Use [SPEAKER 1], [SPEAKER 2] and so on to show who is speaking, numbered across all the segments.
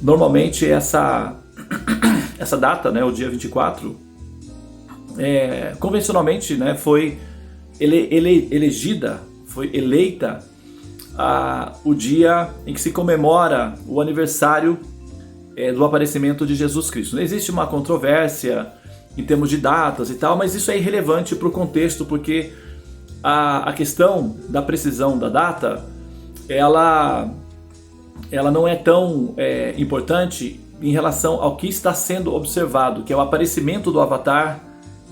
[SPEAKER 1] Normalmente essa data, né, o dia 24, convencionalmente, né, foi eleita o dia em que se comemora o aniversário do aparecimento de Jesus Cristo. Não existe uma controvérsia em termos de datas e tal, mas isso é irrelevante para o contexto, porque a questão da precisão da data, ela não é tão importante em relação ao que está sendo observado, que é o aparecimento do avatar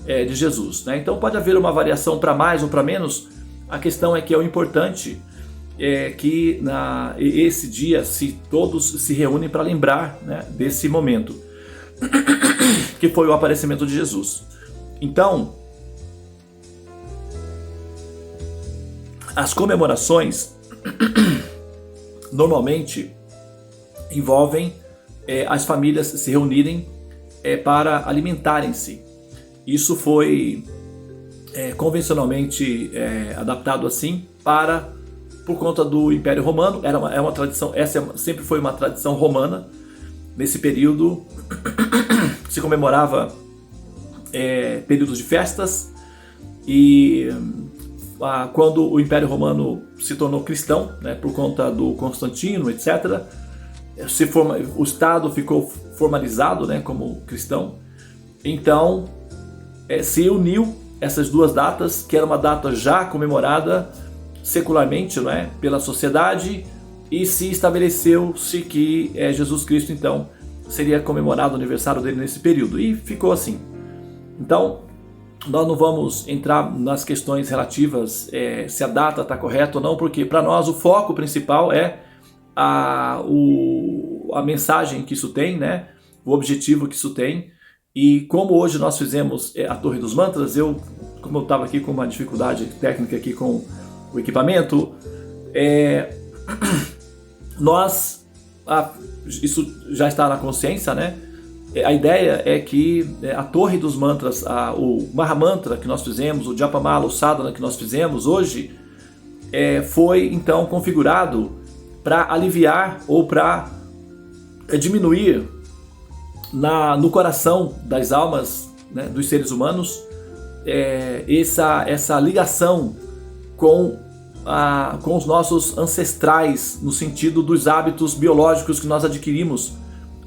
[SPEAKER 1] de Jesus, né? Então pode haver uma variação para mais ou para menos. A questão é que o importante é que esse dia todos se reúnem para lembrar, né, desse momento que foi o aparecimento de Jesus. Então, as comemorações normalmente envolvem as famílias se reunirem para alimentarem-se. Isso foi convencionalmente adaptado assim por conta do Império Romano. É uma tradição, sempre foi uma tradição romana. Nesse período se comemorava períodos de festas, e quando o Império Romano se tornou cristão, né, por conta do Constantino, etc., o Estado ficou formalizado, né, como cristão. Então se uniu essas duas datas, que era uma data já comemorada secularmente, não é, pela sociedade, e se estabeleceu-se que Jesus Cristo então seria comemorado o aniversário dele nesse período, e ficou assim. Então nós não vamos entrar nas questões relativas se a data está correta ou não, porque para nós o foco principal é a mensagem que isso tem, né, o objetivo que isso tem. E como hoje nós fizemos a Torre dos Mantras, como eu estava aqui com uma dificuldade técnica aqui com o equipamento, isso já está na consciência, né? A ideia é que a Torre dos Mantras, o Mahamantra que nós fizemos, o Japamala, o Sadhana que nós fizemos hoje, foi então configurado para aliviar ou para diminuir no coração das almas, né, dos seres humanos, essa ligação com os nossos ancestrais, no sentido dos hábitos biológicos que nós adquirimos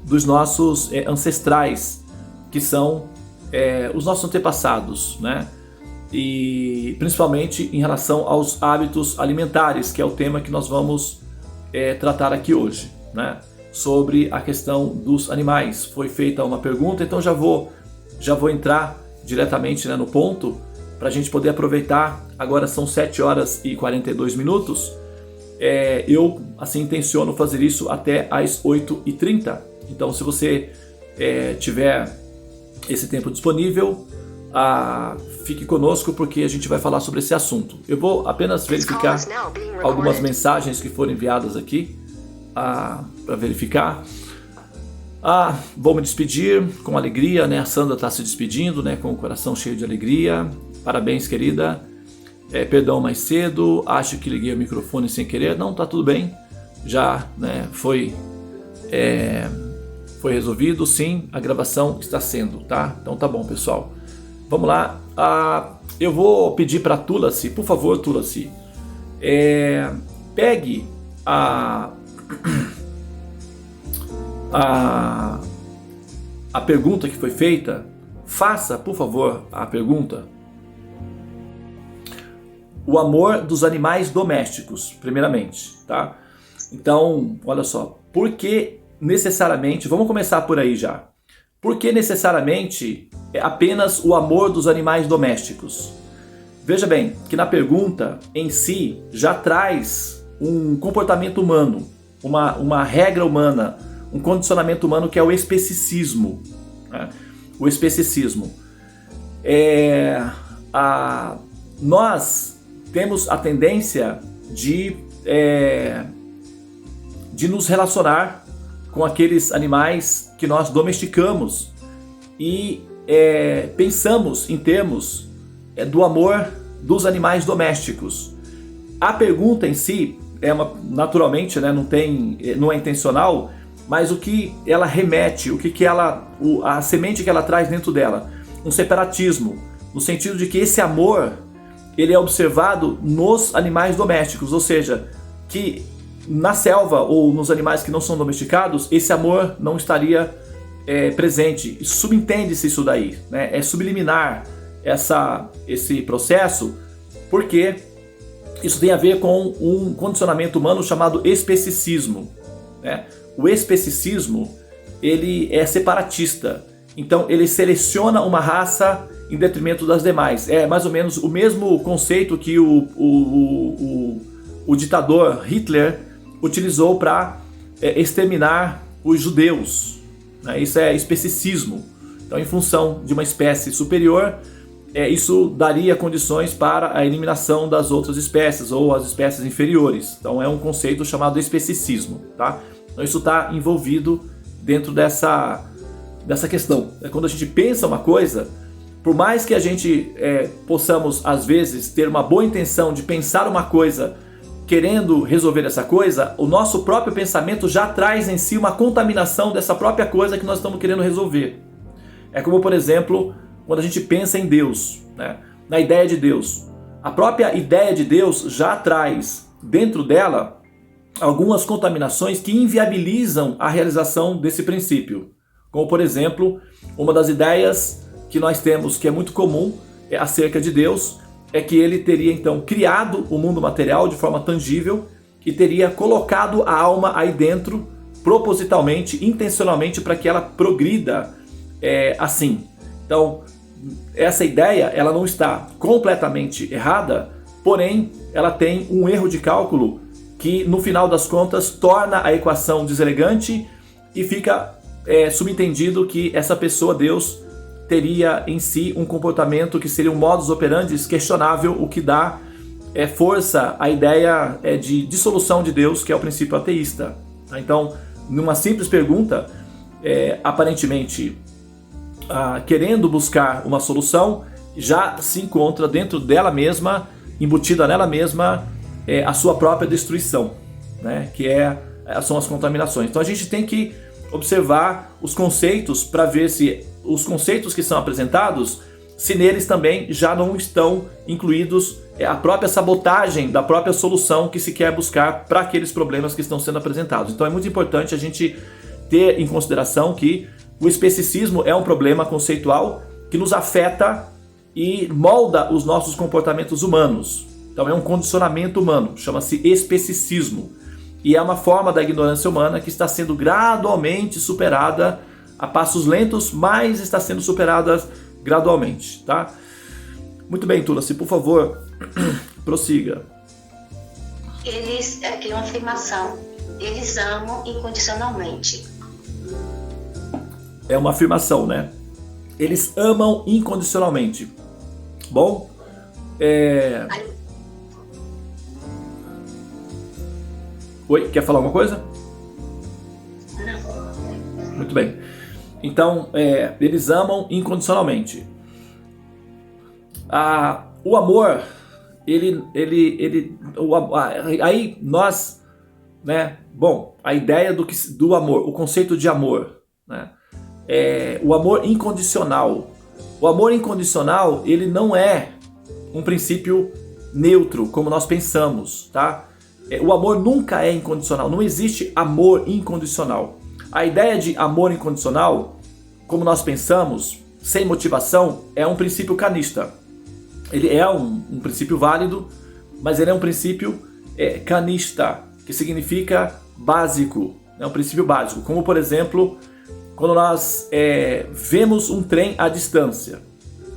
[SPEAKER 1] dos nossos ancestrais, que são os nossos antepassados, né? E principalmente em relação aos hábitos alimentares, que é o tema que nós vamos tratar aqui hoje, né? Sobre a questão dos animais. Foi feita uma pergunta, então já vou entrar diretamente, né, no ponto, para a gente poder aproveitar. Agora são 7 horas e 42 minutos. Eu assim intenciono fazer isso até às 8h30. Então, se você tiver esse tempo disponível, fique conosco, porque a gente vai falar sobre esse assunto. Eu vou apenas verificar algumas mensagens que foram enviadas aqui para verificar. Vou me despedir com alegria, né? A Sandra está se despedindo, né, com o coração cheio de alegria. Parabéns, querida. Perdão mais cedo, acho que liguei o microfone sem querer. Não, tá tudo bem. Já, né, foi resolvido, sim. A gravação está sendo, tá? Então tá bom, pessoal. Vamos lá. Eu vou pedir para Tulasi, por favor, Tulasi, pegue a pergunta que foi feita. Faça, por favor, a pergunta. O amor dos animais domésticos, primeiramente, tá? Então, olha só, por que necessariamente, vamos começar por aí já. Por que necessariamente apenas o amor dos animais domésticos? Veja bem, que na pergunta em si já traz um comportamento humano, uma regra humana, um condicionamento humano, que é o especicismo, né? O especicismo. Nós temos a tendência de nos relacionar com aqueles animais que nós domesticamos e pensamos em termos do amor dos animais domésticos. A pergunta em si naturalmente, né, não é intencional, mas o que ela remete, a semente que ela traz dentro dela? Um separatismo, no sentido de que esse amor, ele é observado nos animais domésticos, ou seja, que na selva ou nos animais que não são domesticados, esse amor não estaria presente. Subentende-se isso daí, né? É subliminar esse processo, porque isso tem a ver com um condicionamento humano chamado especicismo, né? O especicismo, ele é separatista, então ele seleciona uma raça em detrimento das demais. É mais ou menos o mesmo conceito que o ditador Hitler utilizou para exterminar os judeus, né? Isso é especicismo. Então, em função de uma espécie superior, isso daria condições para a eliminação das outras espécies ou as espécies inferiores. Então, é um conceito chamado especicismo, tá? Então, isso está envolvido dentro dessa questão. Quando a gente pensa uma coisa, por mais que a gente possamos, às vezes, ter uma boa intenção de pensar uma coisa querendo resolver essa coisa, o nosso próprio pensamento já traz em si uma contaminação dessa própria coisa que nós estamos querendo resolver. É como, por exemplo, quando a gente pensa em Deus, né? Na ideia de Deus. A própria ideia de Deus já traz dentro dela algumas contaminações que inviabilizam a realização desse princípio. Como, por exemplo, uma das ideias que nós temos, que é muito comum acerca de Deus, é que ele teria então criado o mundo material de forma tangível e teria colocado a alma aí dentro propositalmente, intencionalmente, para que ela progrida assim. Então, essa ideia, ela não está completamente errada, porém, ela tem um erro de cálculo que, no final das contas, torna a equação deselegante e fica subentendido que essa pessoa, Deus, teria em si um comportamento que seria um modus operandi questionável, o que dá força à ideia de dissolução de Deus, que é o princípio ateísta. Então, numa simples pergunta, aparentemente querendo buscar uma solução, já se encontra dentro dela mesma, embutida nela mesma, a sua própria destruição, né? Que são as contaminações. Então a gente tem que observar os conceitos para ver se os conceitos que são apresentados, se neles também já não estão incluídos a própria sabotagem da própria solução que se quer buscar para aqueles problemas que estão sendo apresentados. Então é muito importante a gente ter em consideração que o especicismo é um problema conceitual que nos afeta e molda os nossos comportamentos humanos. Então é um condicionamento humano, chama-se especicismo. E é uma forma da ignorância humana que está sendo gradualmente superada a passos lentos, mas está sendo superada gradualmente, tá? Muito bem, Tula-se, por favor, prossiga.
[SPEAKER 2] Aqui é uma afirmação, eles amam incondicionalmente.
[SPEAKER 1] É uma afirmação, né? Eles amam incondicionalmente. Bom, Oi, quer falar alguma coisa?
[SPEAKER 2] Não.
[SPEAKER 1] Muito bem. Então, eles amam incondicionalmente. O amor, aí nós, né? Bom, a ideia do amor, o conceito de amor, né? O amor incondicional. O amor incondicional, ele não é um princípio neutro, como nós pensamos, tá? O amor nunca é incondicional, não existe amor incondicional. A ideia de amor incondicional, como nós pensamos, sem motivação, é um princípio canista. Ele é um princípio válido, mas ele é um princípio canista, que significa básico, é um princípio básico. Como, por exemplo, quando nós vemos um trem à distância,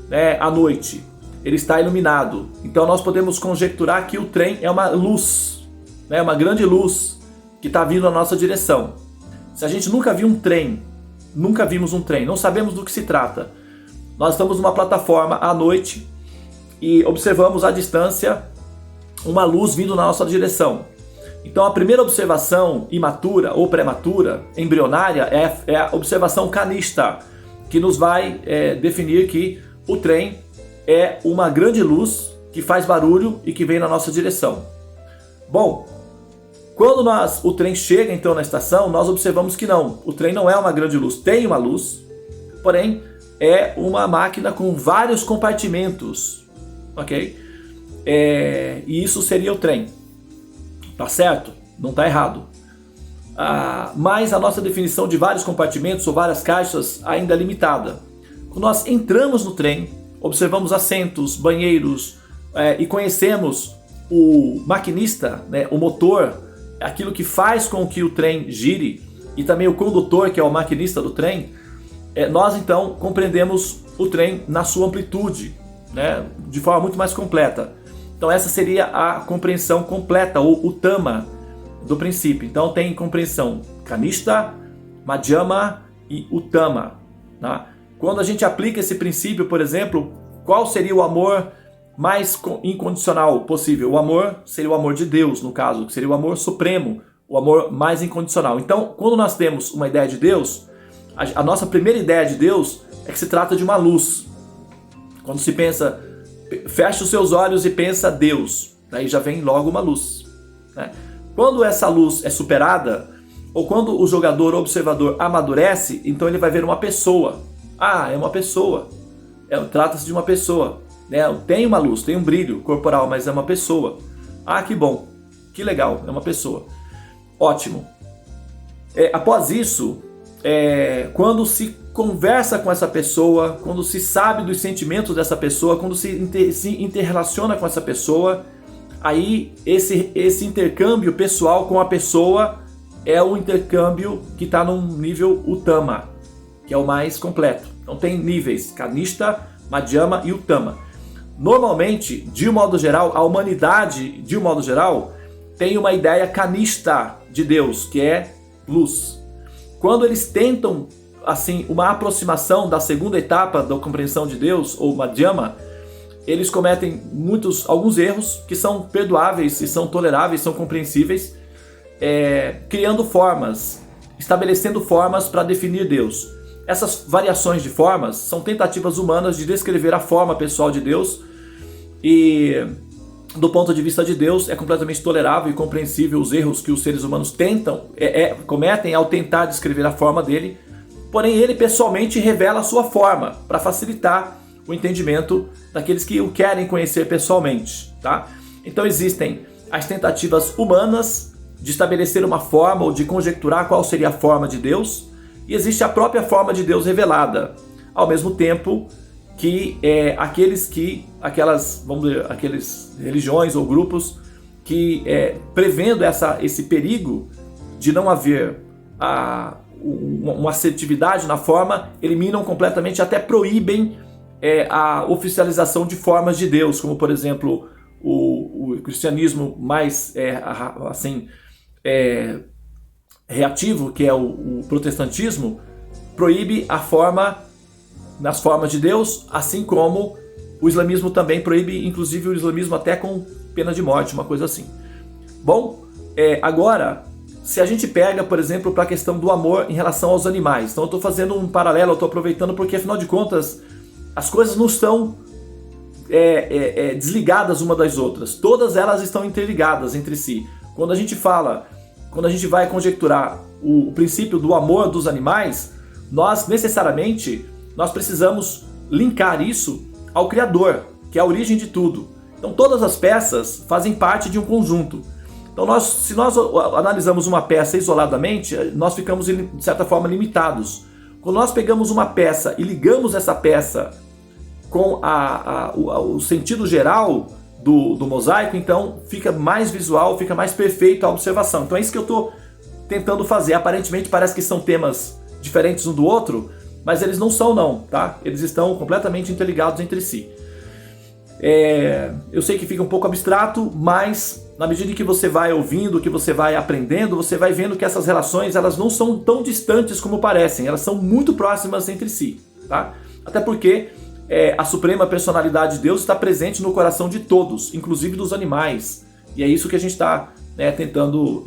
[SPEAKER 1] né, à noite, ele está iluminado. Então nós podemos conjecturar que o trem é uma luz, né, uma grande luz que está vindo na nossa direção. Se a gente nunca viu um trem, nunca vimos um trem, não sabemos do que se trata, nós estamos numa plataforma à noite e observamos à distância uma luz vindo na nossa direção. Então a primeira observação imatura ou prematura, embrionária, é a observação canista, que nos vai definir que o trem é uma grande luz que faz barulho e que vem na nossa direção. Bom, Quando o trem chega então na estação, nós observamos que não, o trem não é uma grande luz, tem uma luz, porém é uma máquina com vários compartimentos, ok? E isso seria o trem, tá certo? Não tá errado. Mas a nossa definição de vários compartimentos ou várias caixas ainda é limitada. Quando nós entramos no trem, observamos assentos, banheiros e conhecemos o maquinista, né, o motor, aquilo que faz com que o trem gire, e também o condutor, que é o maquinista do trem, nós então compreendemos o trem na sua amplitude, né, de forma muito mais completa. Então essa seria a compreensão completa, ou o Tama do princípio. Então tem compreensão Kanishta, Madhyama e Uttama. Tá? Quando a gente aplica esse princípio, por exemplo, qual seria o amor mais incondicional possível? O amor seria o amor de Deus, no caso, que seria o amor supremo, o amor mais incondicional. Então, quando nós temos uma ideia de Deus, a nossa primeira ideia de Deus é que se trata de uma luz. Quando se pensa, fecha os seus olhos e pensa Deus, aí já vem logo uma luz, né? Quando essa luz é superada, ou quando o jogador ou observador amadurece, então ele vai ver uma pessoa. É uma pessoa. Trata-se de uma pessoa. Tem uma luz, tem um brilho corporal, mas é uma pessoa. Que bom, que legal, é uma pessoa. Ótimo. Após isso, quando se conversa com essa pessoa, quando se sabe dos sentimentos dessa pessoa, quando se interrelaciona com essa pessoa, aí esse intercâmbio pessoal com a pessoa é o intercâmbio que está num nível Uttama, que é o mais completo. Então tem níveis Kanishta, Madhyama e Uttama. Normalmente, de um modo geral, a humanidade, de um modo geral, tem uma ideia Kanishta de Deus, que é luz. Quando eles tentam, assim, uma aproximação da segunda etapa da compreensão de Deus, ou Madhyama, eles cometem alguns erros que são perdoáveis, e são toleráveis, são compreensíveis, criando formas, estabelecendo formas para definir Deus. Essas variações de formas são tentativas humanas de descrever a forma pessoal de Deus, e do ponto de vista de Deus é completamente tolerável e compreensível os erros que os seres humanos cometem ao tentar descrever a forma dele, porém ele pessoalmente revela a sua forma para facilitar o entendimento daqueles que o querem conhecer pessoalmente, tá? Então existem as tentativas humanas de estabelecer uma forma ou de conjecturar qual seria a forma de Deus, e existe a própria forma de Deus revelada, ao mesmo tempo que aquelas religiões ou grupos que, prevendo esse perigo de não haver uma assertividade na forma, eliminam completamente, até proíbem a oficialização de formas de Deus, como por exemplo o cristianismo mais reativo, que é o protestantismo, proíbe a forma nas formas de Deus, assim como o islamismo também proíbe, inclusive o islamismo até com pena de morte, uma coisa assim. Bom, agora, se a gente pega, por exemplo, para a questão do amor em relação aos animais, então eu estou fazendo um paralelo, eu estou aproveitando porque afinal de contas as coisas não estão desligadas uma das outras, todas elas estão interligadas entre si. Quando a gente vai conjecturar o princípio do amor dos animais, nós precisamos linkar isso ao Criador, que é a origem de tudo. Então todas as peças fazem parte de um conjunto. Então se nós analisamos uma peça isoladamente, nós ficamos de certa forma limitados. Quando nós pegamos uma peça e ligamos essa peça com o sentido geral do mosaico, então fica mais visual, fica mais perfeito a observação. Então é isso que eu estou tentando fazer. Aparentemente parece que são temas diferentes um do outro, mas eles não são não, tá? Eles estão completamente interligados entre si. Eu sei que fica um pouco abstrato, mas na medida em que você vai ouvindo, que você vai aprendendo, você vai vendo que essas relações elas não são tão distantes como parecem, elas são muito próximas entre si, tá? Até porque a suprema personalidade de Deus está presente no coração de todos, inclusive dos animais. E é isso que a gente está tentando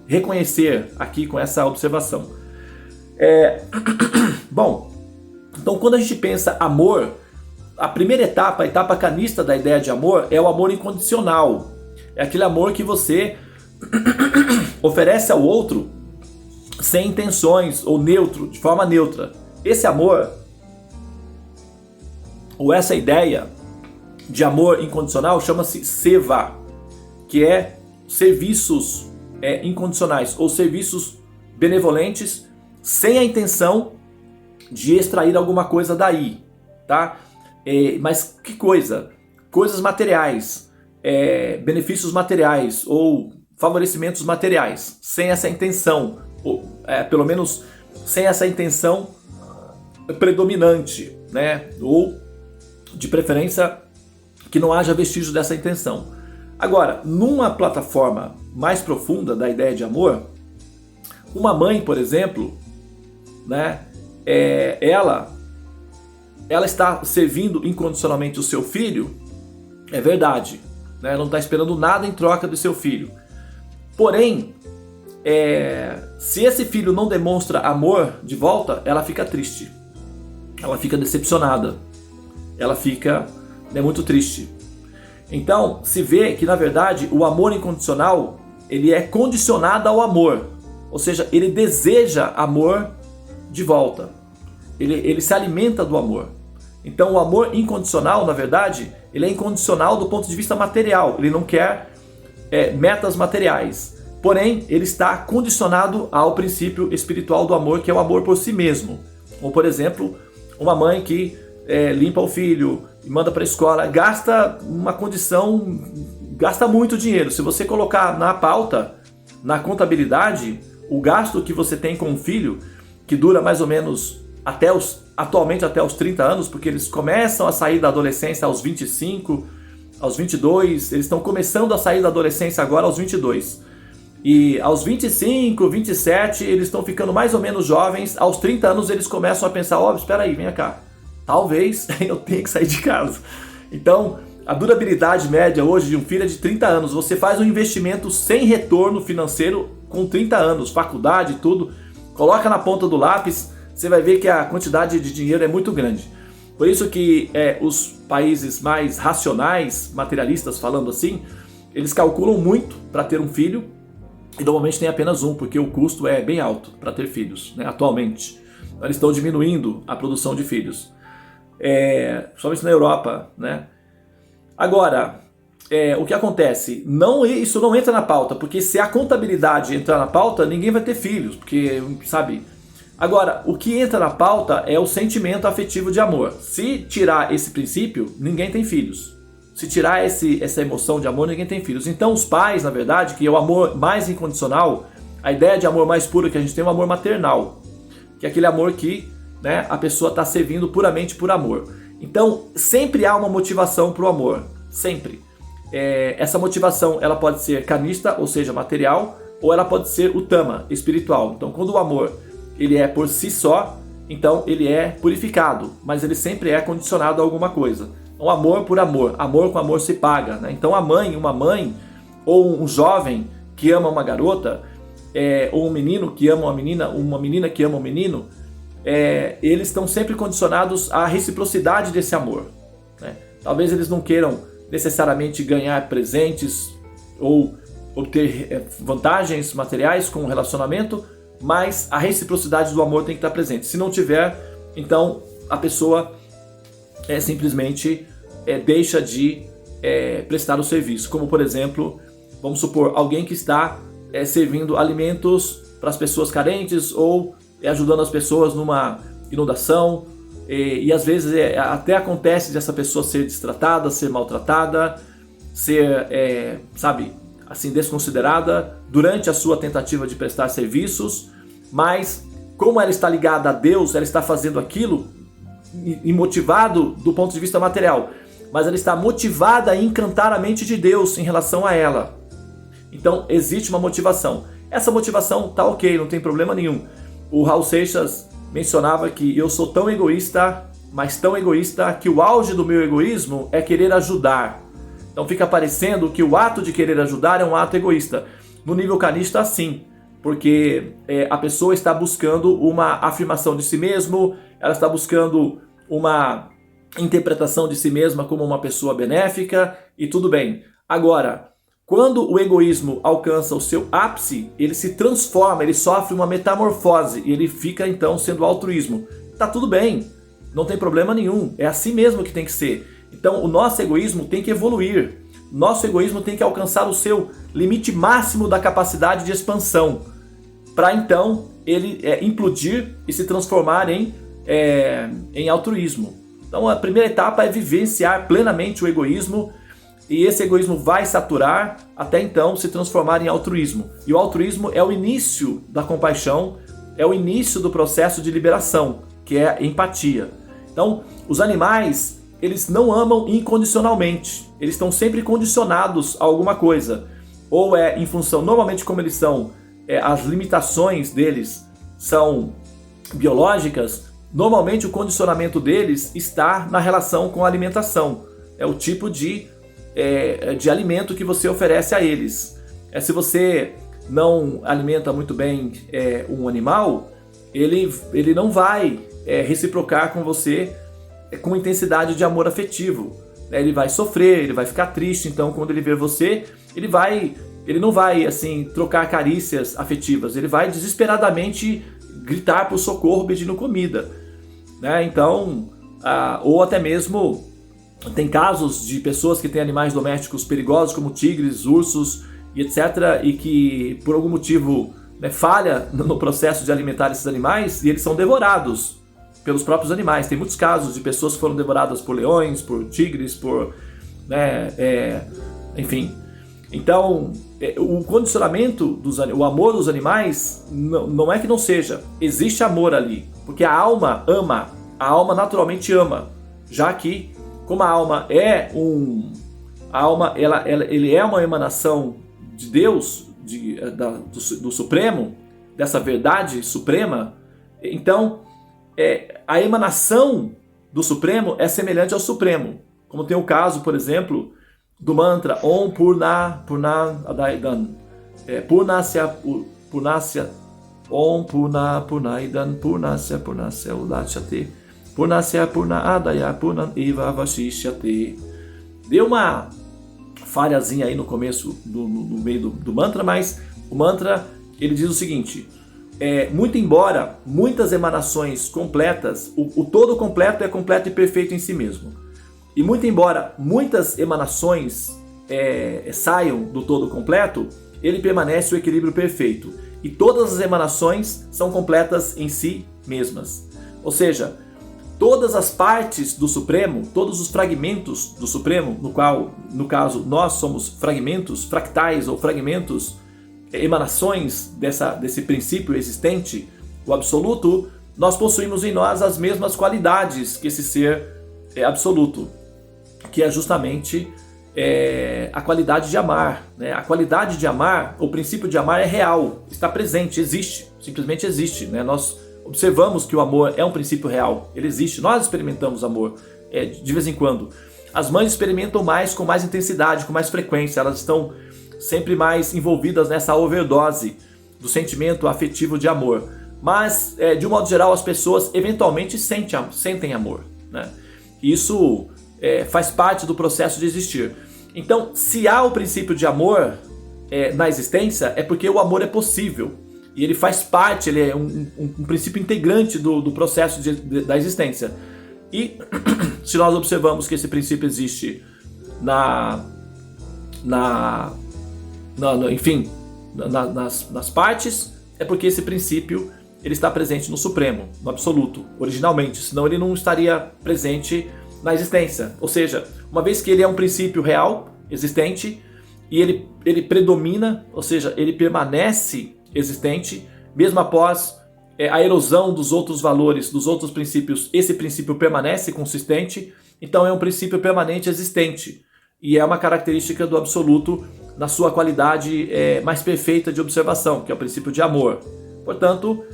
[SPEAKER 1] reconhecer aqui com essa observação. Bom, então quando a gente pensa amor, a primeira etapa, a etapa canista da ideia de amor, é o amor incondicional. É aquele amor que você oferece ao outro sem intenções ou neutro, de forma neutra. Esse amor, ou essa ideia de amor incondicional, chama-se seva, que é serviços incondicionais ou serviços benevolentes sem a intenção de extrair alguma coisa daí, tá? Mas que coisa? Coisas materiais, benefícios materiais ou favorecimentos materiais, sem essa intenção, ou pelo menos sem essa intenção predominante, né? Ou de preferência que não haja vestígio dessa intenção. Agora, numa plataforma mais profunda da ideia de amor, uma mãe, por exemplo, né? Ela está servindo incondicionalmente o seu filho, é verdade, né? Ela não está esperando nada em troca do seu filho. Porém, se esse filho não demonstra amor de volta, ela fica triste, ela fica decepcionada, ela fica muito triste. Então, se vê que na verdade o amor incondicional, ele é condicionado ao amor, ou seja, ele deseja amor de volta, ele se alimenta do amor. Então o amor incondicional, na verdade, ele é incondicional do ponto de vista material, ele não quer metas materiais, porém ele está condicionado ao princípio espiritual do amor, que é o amor por si mesmo. Ou, por exemplo, uma mãe que limpa o filho e manda para a escola, gasta muito dinheiro. Se você colocar na pauta, na contabilidade, o gasto que você tem com um filho, que dura mais ou menos atualmente até os 30 anos, porque eles começam a sair da adolescência aos 25, aos 22, eles estão começando a sair da adolescência agora aos 22. E aos 25, 27, eles estão ficando mais ou menos jovens. Aos 30 anos eles começam a pensar, espera aí, vem cá, talvez eu tenha que sair de casa. Então, a durabilidade média hoje de um filho é de 30 anos. Você faz um investimento sem retorno financeiro com 30 anos, faculdade e tudo, coloca na ponta do lápis, você vai ver que a quantidade de dinheiro é muito grande. Por isso que os países mais racionais, materialistas falando assim, eles calculam muito para ter um filho, e normalmente tem apenas um, porque o custo é bem alto para ter filhos, né, atualmente. Então, eles estão diminuindo a produção de filhos, somente na Europa, né? Agora, o que acontece? Isso não entra na pauta, porque se a contabilidade entrar na pauta, ninguém vai ter filhos, porque, sabe? Agora, o que entra na pauta é o sentimento afetivo de amor. Se tirar esse princípio, ninguém tem filhos. Se tirar essa emoção de amor, ninguém tem filhos. Então os pais, na verdade, que é o amor mais incondicional, a ideia de amor mais puro que a gente tem é o amor maternal, que é aquele amor que, né, a pessoa está servindo puramente por amor. Então sempre há uma motivação para o amor, sempre. Essa motivação ela pode ser kanista, ou seja, material, ou ela pode ser utama, espiritual. Então quando o amor ele é por si só, então ele é purificado, mas ele sempre é condicionado a alguma coisa. Um amor por amor, amor com amor se paga, né? Então uma mãe, ou um jovem que ama uma garota, ou um menino que ama uma menina que ama um menino, eles estão sempre condicionados à reciprocidade desse amor, né? Talvez eles não queiram necessariamente ganhar presentes ou obter vantagens materiais com o relacionamento, mas a reciprocidade do amor tem que estar presente. Se não tiver, então a pessoa simplesmente deixa de prestar o serviço. Como, por exemplo, vamos supor, alguém que está servindo alimentos para as pessoas carentes ou ajudando as pessoas numa inundação, e às vezes até acontece de essa pessoa ser destratada, ser maltratada, ser, assim, desconsiderada durante a sua tentativa de prestar serviços, mas como ela está ligada a Deus, ela está fazendo aquilo e motivado do ponto de vista material, mas ela está motivada a encantar a mente de Deus em relação a ela. Então existe uma motivação. Essa motivação tá ok, não tem problema nenhum. O Raul Seixas mencionava que eu sou tão egoísta, mas tão egoísta, que o auge do meu egoísmo é querer ajudar. Então fica parecendo que o ato de querer ajudar é um ato egoísta. No nível kanista, sim, porque a pessoa está buscando uma afirmação de si mesmo, ela está buscando uma interpretação de si mesma como uma pessoa benéfica, e tudo bem. Agora, Quando o egoísmo alcança o seu ápice, ele se transforma, ele sofre uma metamorfose e ele fica então sendo altruísmo. Tá tudo bem, não tem problema nenhum, é assim mesmo que tem que ser. Então o nosso egoísmo tem que evoluir, nosso egoísmo tem que alcançar o seu limite máximo da capacidade de expansão, para então ele implodir e se transformar em altruísmo. Então a primeira etapa é vivenciar plenamente o egoísmo, e esse egoísmo vai saturar até então se transformar em altruísmo. E o altruísmo é o início da compaixão, é o início do processo de liberação, que é a empatia. Então, os animais, eles não amam incondicionalmente, eles estão sempre condicionados a alguma coisa. Ou em função, normalmente como eles são, as limitações deles são biológicas, normalmente o condicionamento deles está na relação com a alimentação. É o tipo de alimento que você oferece a eles. Se você não alimenta muito bem um animal, ele não vai reciprocar com você com intensidade de amor afetivo. Ele vai sofrer, ele vai ficar triste. Então quando ele ver você, ele não vai assim trocar carícias afetivas, ele vai desesperadamente gritar por socorro pedindo comida, né? Então, ou até mesmo tem casos de pessoas que têm animais domésticos perigosos, como tigres, ursos e etc., e que por algum motivo falha no processo de alimentar esses animais e eles são devorados pelos próprios animais. Tem muitos casos de pessoas que foram devoradas por leões, por tigres, por enfim. Então, o condicionamento, o amor dos animais, não é que não seja, existe amor ali, porque a alma ama, a alma naturalmente ama, já que como a alma ele é uma emanação de Deus, do Supremo, dessa verdade suprema, então a emanação do Supremo é semelhante ao Supremo. Como tem o caso, por exemplo, do mantra Om Purna Adaidan, Purnasya Om Purna Purnaidan Purnasya Udachyate Purnasya Purna Adaya Purna Eva Vashishyate. Deu uma falhazinha aí no começo, no meio do mantra, mas o mantra ele diz o seguinte: muito embora muitas emanações completas, o todo completo é completo e perfeito em si mesmo. E muito embora muitas emanações saiam do todo completo, ele permanece o equilíbrio perfeito. E todas as emanações são completas em si mesmas. Ou seja, todas as partes do Supremo, todos os fragmentos do Supremo, no qual, no caso, nós somos fragmentos, fractais ou fragmentos, emanações desse princípio existente, o absoluto, nós possuímos em nós as mesmas qualidades que esse ser absoluto, que é justamente a qualidade de amar, né? A qualidade de amar, o princípio de amar é real, está presente, existe, simplesmente existe, né? Nós observamos que o amor é um princípio real, ele existe, nós experimentamos amor de vez em quando. As mães experimentam mais, com mais intensidade, com mais frequência, elas estão sempre mais envolvidas nessa overdose do sentimento afetivo de amor. Mas, de um modo geral, as pessoas eventualmente sentem amor, né? Isso faz parte do processo de existir. Então, se há o princípio de amor na existência, é porque o amor é possível. E ele faz parte, ele é um princípio integrante do processo da existência. E se nós observamos que esse princípio existe nas partes, é porque esse princípio ele está presente no Supremo, no Absoluto, originalmente, senão ele não estaria presente na existência. Ou seja, uma vez que ele é um princípio real, existente, e ele predomina, ou seja, ele permanece existente, mesmo após a erosão dos outros valores, dos outros princípios, esse princípio permanece consistente, então é um princípio permanente existente, e é uma característica do Absoluto na sua qualidade mais perfeita de observação, que é o princípio de amor. Portanto,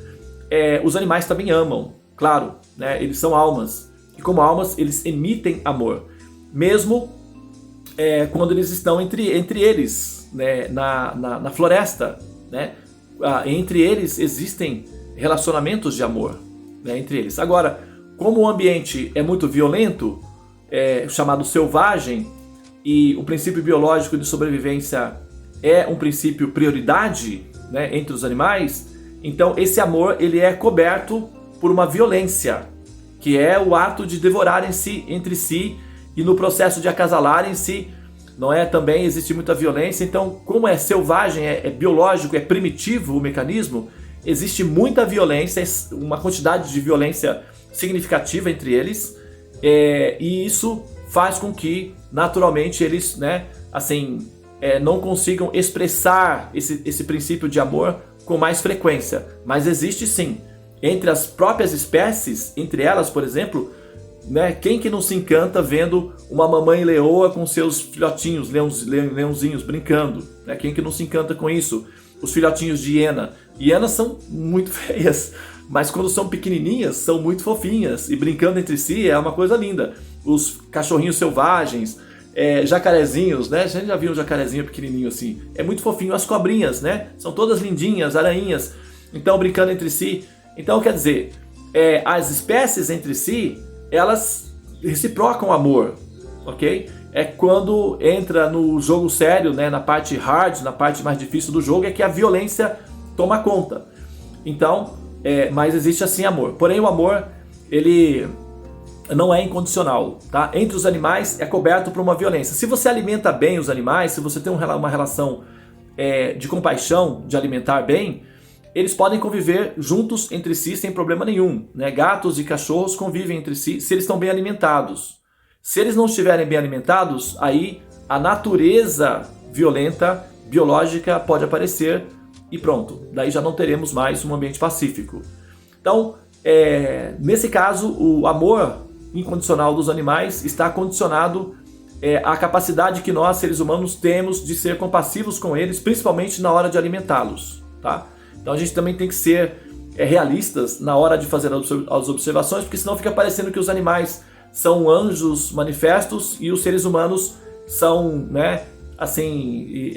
[SPEAKER 1] os animais também amam, claro, né? Eles são almas, e como almas eles emitem amor, mesmo quando eles estão entre eles, né? na floresta, né? Entre eles existem relacionamentos de amor, né? Entre eles. Agora, como o ambiente é muito violento, chamado selvagem, e o princípio biológico de sobrevivência é um princípio prioridade, né, entre os animais, então esse amor ele é coberto por uma violência, que é o ato de devorarem-se entre si e no processo de acasalarem-se, não é? Também existe muita violência. Então, como é selvagem, é biológico, é primitivo o mecanismo, existe muita violência, uma quantidade de violência significativa entre eles, e isso faz com que, naturalmente, eles, né, assim, não consigam expressar esse princípio de amor com mais frequência. Mas existe sim. Entre as próprias espécies, entre elas, por exemplo, né, quem que não se encanta vendo uma mamãe leoa com seus filhotinhos, leãozinhos brincando? Né? Quem que não se encanta com isso? Os filhotinhos de hiena. Hienas são muito feias, mas quando são pequenininhas, são muito fofinhas. E brincando entre si é uma coisa linda. Os cachorrinhos selvagens, jacarezinhos, né? A gente já viu um jacarezinho pequenininho assim. É muito fofinho. As cobrinhas, né? São todas lindinhas, aranhinhas. Então, brincando entre si. Então, quer dizer, as espécies entre si, elas reciprocam amor, ok? É quando entra no jogo sério, né, na parte hard, na parte mais difícil do jogo, é que a violência toma conta. Então, mas existe assim amor. Porém, o amor, ele não é incondicional, tá? Entre os animais é coberto por uma violência. Se você alimenta bem os animais, se você tem uma relação de compaixão, de alimentar bem, eles podem conviver juntos entre si sem problema nenhum, né? Gatos e cachorros convivem entre si se eles estão bem alimentados. Se eles não estiverem bem alimentados, aí a natureza violenta, biológica, pode aparecer e pronto. Daí já não teremos mais um ambiente pacífico. Então, nesse caso, o amor incondicional dos animais está condicionado à capacidade que nós, seres humanos, temos de ser compassivos com eles, principalmente na hora de alimentá-los, tá? Então a gente também tem que ser realistas na hora de fazer as observações, porque senão fica parecendo que os animais são anjos manifestos e os seres humanos são, né, assim,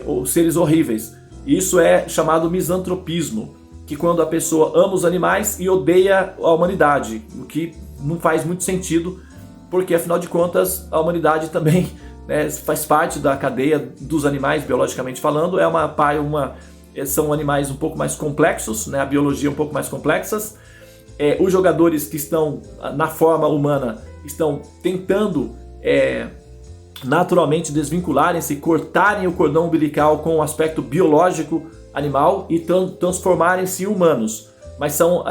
[SPEAKER 1] os seres horríveis. Isso é chamado misantropismo, que quando a pessoa ama os animais e odeia a humanidade, o que não faz muito sentido, porque afinal de contas a humanidade também, né, faz parte da cadeia dos animais, biologicamente falando, são animais um pouco mais complexos, né? A biologia um pouco mais complexas. Os jogadores que estão na forma humana estão tentando naturalmente desvincularem-se, cortarem o cordão umbilical com o aspecto biológico animal e transformarem-se em humanos. Mas são